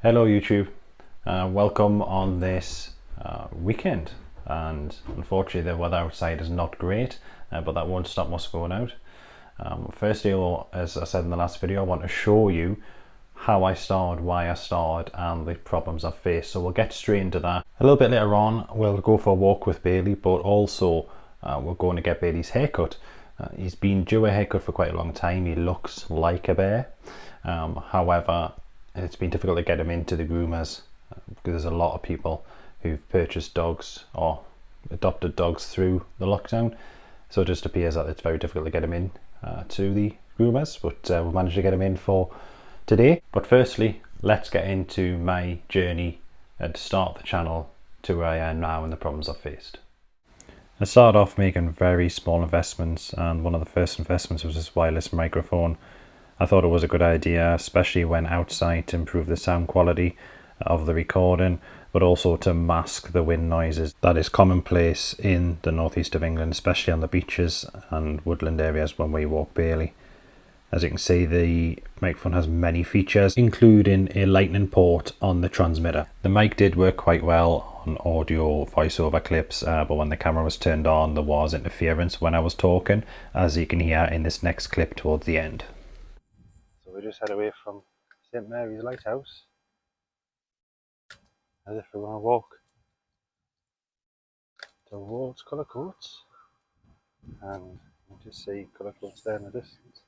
Hello YouTube, welcome on this weekend, and unfortunately the weather outside is not great, but that won't stop us going out. Firstly, as I said in the last video, I want to show you how I started, why I started, and the problems I've faced. So we'll get straight into that. A little bit later on we'll go for a walk with Bailey, but also we're going to get Bailey's haircut. He's been due a haircut for quite a long time. He looks like a bear, however it's been difficult to get him into the groomers because there's a lot of people who've purchased dogs or adopted dogs through the lockdown, so it just appears that it's very difficult to get him in to the groomers, but we've managed to get him in for today. But firstly, let's get into my journey to start the channel to where I am now and the problems I've faced. I started off making very small investments, and one of the first investments was this wireless microphone. I thought it was a good idea, especially when outside, to improve the sound quality of the recording, but also to mask the wind noises that is commonplace in the northeast of England, especially on the beaches and woodland areas when we walk Bailey. As you can see, the microphone has many features, including a lightning port on the transmitter. The mic did work quite well on audio voiceover clips, but when the camera was turned on, there was interference when I was talking, as you can hear in this next clip towards the end. So we just head away from St Mary's Lighthouse as if we want to walk towards Cullercoats, and you just see Cullercoats there in the distance.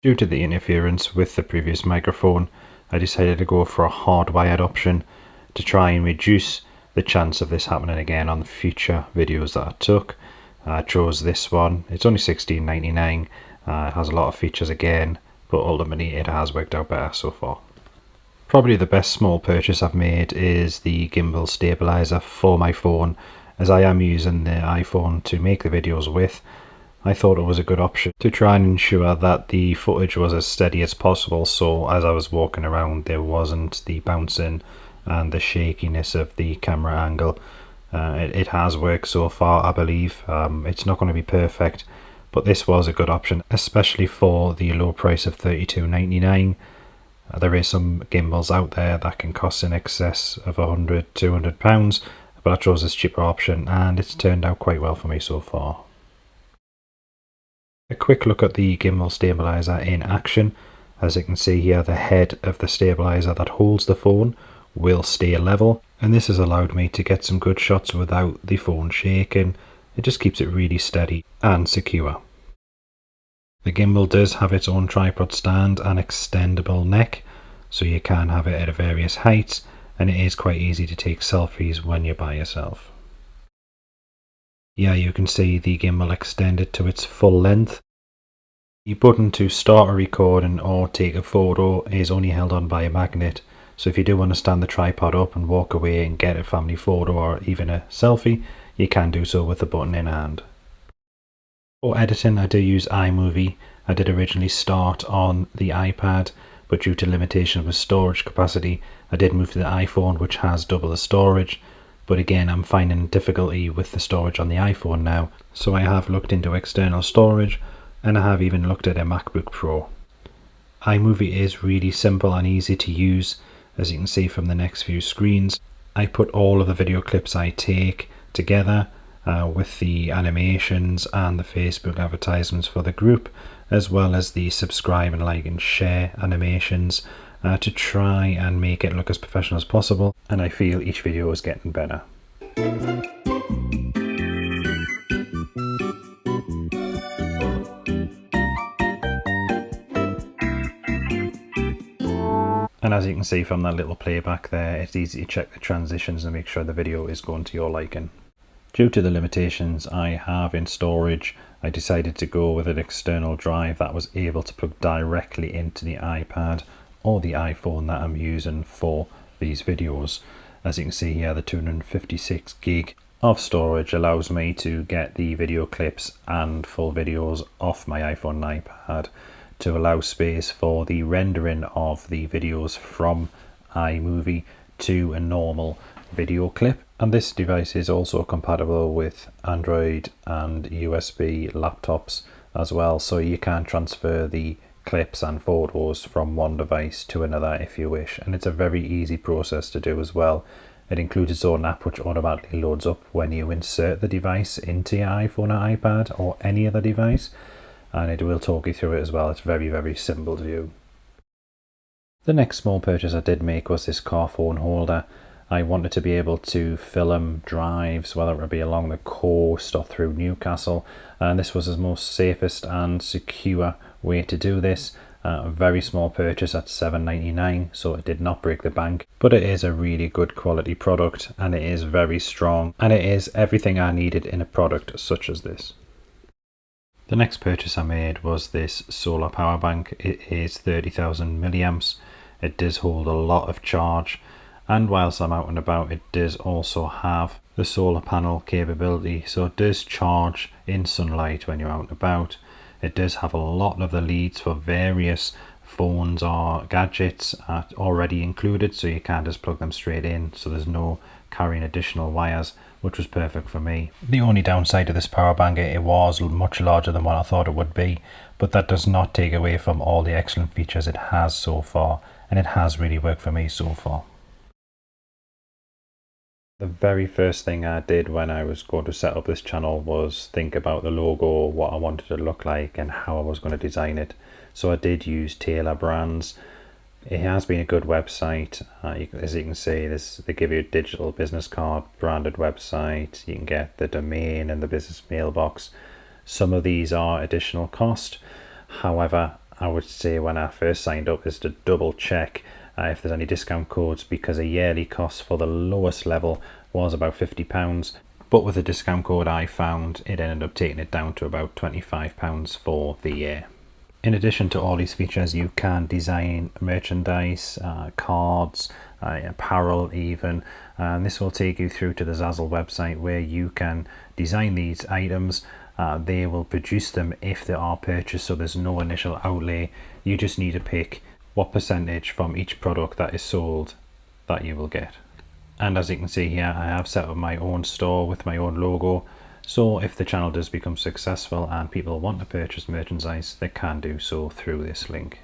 Due to the interference with the previous microphone, I decided to go for a hardwired option to try and reduce the chance of this happening again on the future videos that I took. I chose this one. It's only $16.99. It has a lot of features again, but ultimately it has worked out better so far. Probably the best small purchase I've made is the gimbal stabilizer for my phone, as I am using the iPhone to make the videos with. I thought it was a good option to try and ensure that the footage was as steady as possible, so as I was walking around there wasn't the bouncing and the shakiness of the camera angle. It has worked so far, I believe. It's not going to be perfect, but this was a good option, especially for the low price of $32.99. There is some gimbals out there that can cost in excess of £100–200, but I chose this cheaper option and it's turned out quite well for me so far. A quick look at the gimbal stabilizer in action. As you can see here, the head of the stabilizer that holds the phone will stay level, and this has allowed me to get some good shots without the phone shaking. It just keeps it really steady and secure. The gimbal does have its own tripod stand and extendable neck, so you can have it at various heights, and it is quite easy to take selfies when you're by yourself. Yeah, you can see the gimbal extended to its full length. The button to start a recording or take a photo is only held on by a magnet, so if you do want to stand the tripod up and walk away and get a family photo or even a selfie, you can do so with the button in hand. For editing, I do use iMovie. I did originally start on the iPad, but due to limitations with storage capacity, I did move to the iPhone, which has double the storage. But again, I'm finding difficulty with the storage on the iPhone now, so I have looked into external storage, and I have even looked at a MacBook Pro. iMovie is really simple and easy to use, as you can see from the next few screens. I put all of the video clips I take together with the animations and the Facebook advertisements for the group, as well as the subscribe and like and share animations, to try and make it look as professional as possible, and I feel each video is getting better. And as you can see from that little playback there, it's easy to check the transitions and make sure the video is going to your liking. Due to the limitations I have in storage, I decided to go with an external drive that was able to plug directly into the iPad or the iPhone that I'm using for these videos. As you can see here, the 256 gig of storage allows me to get the video clips and full videos off my iPhone and iPad, to allow space for the rendering of the videos from iMovie to a normal video clip. And this device is also compatible with Android and USB laptops as well, so you can transfer the clips and photos from one device to another if you wish, and it's a very easy process to do as well. It includes its own app which automatically loads up when you insert the device into your iPhone or iPad or any other device, and it will talk you through it as well. It's very, very simple to do. The next small purchase I did make was this car phone holder. I wanted to be able to film drives, whether it be along the coast or through Newcastle, and this was the most safest and secure way to do this. A very small purchase at $7.99, so it did not break the bank, but it is a really good quality product and it is very strong, and it is everything I needed in a product such as this. The next purchase I made was this solar power bank. It is 30,000 milliamps. It does hold a lot of charge, and whilst I'm out and about, it does also have the solar panel capability, so it does charge in sunlight when you're out and about. It does have a lot of the leads for various phones or gadgets already included, so you can just plug them straight in, so there's no carrying additional wires, which was perfect for me. The only downside to this power bank, it was much larger than what I thought it would be, but that does not take away from all the excellent features it has so far, and it has really worked for me so far. The very first thing I did when I was going to set up this channel was think about the logo, what I wanted to look like and how I was going to design it. So I did use Tailorbrands. It has been a good website. As you can see, they give you a digital business card, branded website. You can get the domain and the business mailbox. Some of these are additional cost. However, I would say when I first signed up is to double check if there's any discount codes, because a yearly cost for the lowest level was about £50, but with the discount code I found, it ended up taking it down to about £25 for the year. In addition to all these features, you can design merchandise, cards, apparel even, and this will take you through to the Zazzle website where you can design these items. They will produce them if they are purchased, so there's no initial outlay. You just need to pick what percentage from each product that is sold that you will get. And as you can see here, I have set up my own store with my own logo, so if the channel does become successful and people want to purchase merchandise, they can do so through this link.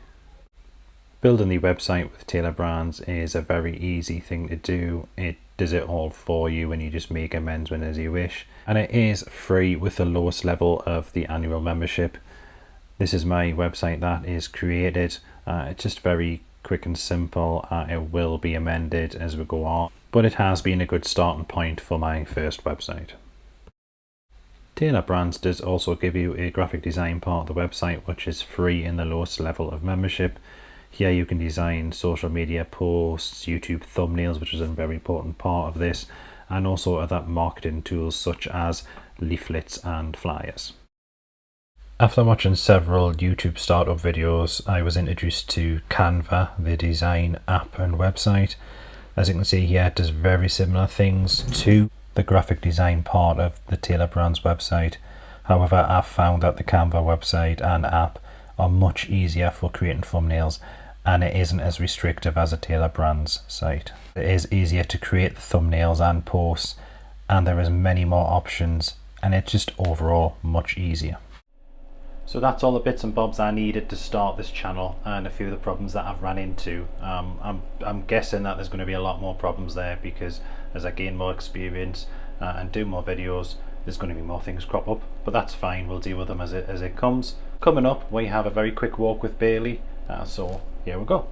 Building the website with Tailorbrands is a very easy thing to do. It does it all for you and you just make amendments as you wish, and it is free with the lowest level of the annual membership. This is my website that is created. It's just very quick and simple. It will be amended as we go on, but it has been a good starting point for my first website. Tailorbrands does also give you a graphic design part of the website, which is free in the lowest level of membership. Here you can design social media posts, YouTube thumbnails, which is a very important part of this, and also other marketing tools such as leaflets and flyers. After watching several YouTube startup videos, I was introduced to Canva, the design app and website. As you can see here, it does very similar things to the graphic design part of the Tailorbrands website. However, I've found that the Canva website and app are much easier for creating thumbnails, and it isn't as restrictive as a Tailorbrands site. It is easier to create the thumbnails and posts, and there is many more options, and it's just overall much easier. So that's all the bits and bobs I needed to start this channel, and a few of the problems that I've ran into. I'm guessing that there's going to be a lot more problems there, because as I gain more experience and do more videos, there's going to be more things crop up, but that's fine. We'll deal with them as it comes. Coming up, we have a very quick walk with Bailey, so here we go.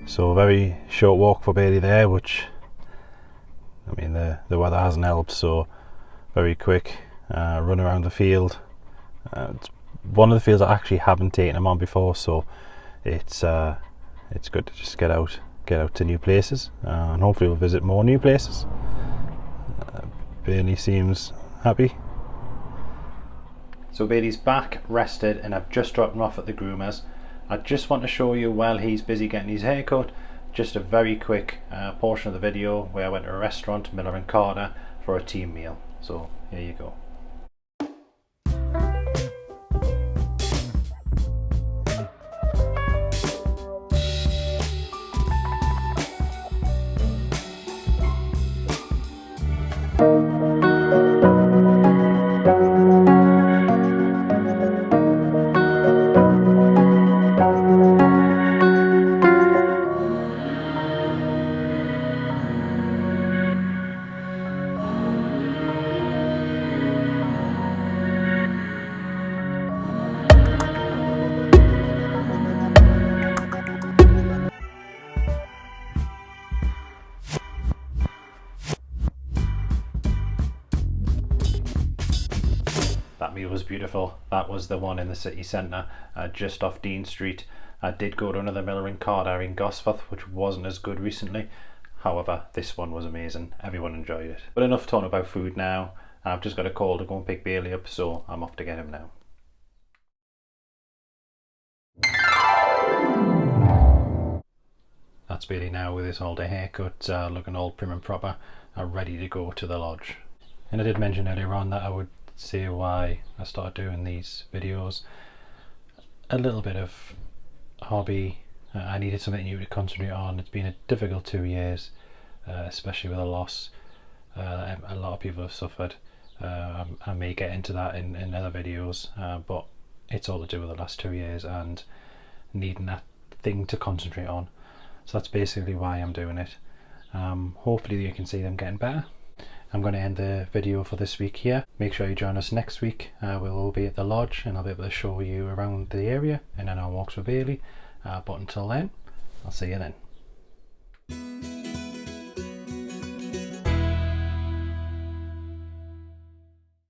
So a very short walk for Bailey there, which, I mean, the weather hasn't helped, so very quick run around the field. It's one of the fields I actually haven't taken him on before, so it's good to just get out to new places, and hopefully we'll visit more new places. Bailey seems happy. So Bailey's back, rested, and I've just dropped him off at the groomers. I just want to show you, while he's busy getting his hair cut, just a very quick portion of the video where I went to a restaurant, Miller and Carter, for a team meal. So here you go. That meal was beautiful. That was the one in the city centre, just off Dean Street. I did go to another Miller and Carter in Gosforth, which wasn't as good recently. However, this one was amazing. Everyone enjoyed it. But enough talking about food now. I've just got a call to go and pick Bailey up, so I'm off to get him now. That's Bailey now with his all-day haircut, looking all prim and proper, ready to go to the lodge. And I did mention earlier on that I would say why I started doing these videos. A little bit of hobby. I needed something new to concentrate on. It's been a difficult 2 years, especially with a loss. A lot of people have suffered. I may get into that in other videos, but it's all to do with the last 2 years and needing that thing to concentrate on. So that's basically why I'm doing it. Hopefully you can see them getting better. I'm going to end the video for this week here. Make sure you join us next week. We'll all be at the lodge and I'll be able to show you around the area and then our walks with Bailey. But until then, I'll see you then.